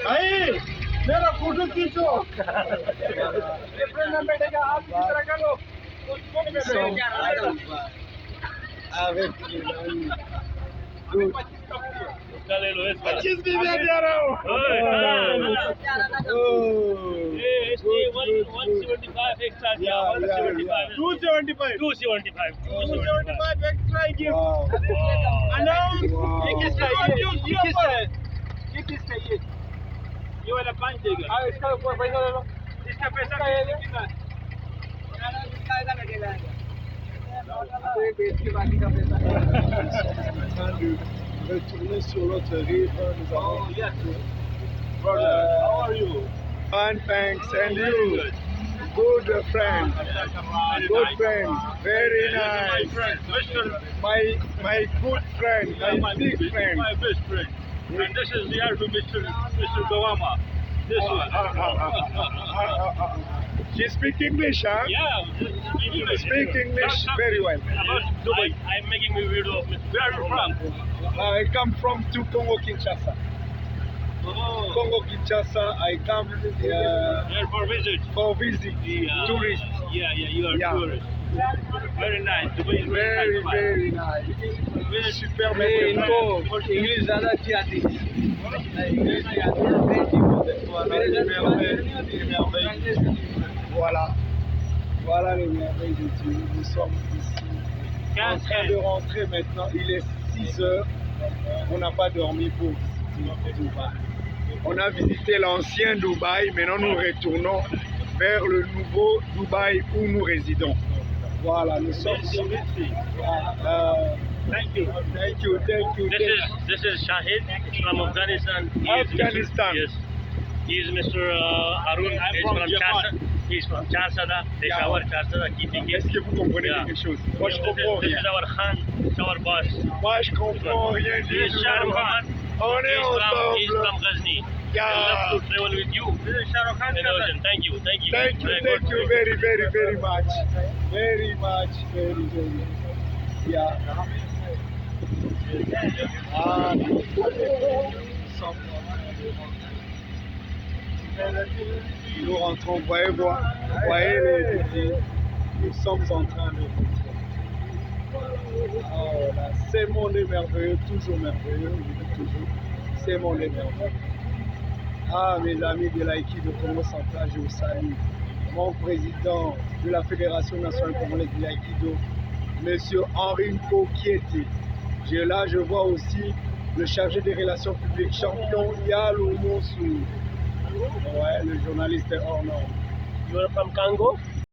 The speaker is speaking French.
भाई मेरा फोटो खींचो बैठेगा आप इस तरह का लो avec ले लो 25 भी मैं दे रहा हूँ 175 extra 275 extra gift announce ये किसका ये किसका ये वाला 5 देगा इसका ऊपर पैसा ले लो इसका पैसा कितना retourner sur l'autre rive, nous avons brother, how are you? Fine, thanks, and you? Good friend, very nice. My good friend, my big friend. My best friend. And this is the to Mr. Gawama. This one. She speak English, huh? Yeah. Speak English very well. I'm making a video of it. Where are you from? I come from Congo Kinshasa. Congo Kinshasa, I come Here for visit. Tourist. Yeah, you are tourist. Very nice. Dubai is Very nice. Super Maître Valdo. English ज़्यादा अच्छी आती है। Voilà les merveilles de Dieu. Nous sommes ici en train de rentrer maintenant. Il est 6 heures. On n'a pas dormi pour visiter Dubaï. On a visité l'ancien Dubaï. Maintenant nous retournons vers le nouveau Dubaï où nous résidons. Voilà, nous sommes ici. Thank you. This is Shahid from Afghanistan. Yes. He is Mr. Arun. He's from Charsada. Peshawar, Charsada, keeping it. Est-ce que vous comprenez quelque chose? Moi je comprends This rien. is our Khan, our boss. Moi je comprends rien du This is Shah tout. Rukh Khan. On est He's ensemble. from Ghazni. Yeah. I love to travel with you. This is Shah Rukh Khan. Thank you. Thank you very much. Very much. Yeah. Nous rentrons, voyez les petits, nous sommes en train de rentrer. Oh là, c'est mon est merveilleux, toujours merveilleux, je dis toujours, c'est mon est merveilleux. Ah, mes amis de l'aïkido Congo Central, je vous salue. Mon président de la Fédération nationale congolaise de l'aïkido, Monsieur Henri Nkokiete. Là, je vois aussi le chargé des relations publiques, champion Yaloumoussou. Ouais, le journaliste est hors norme. You are from Congo?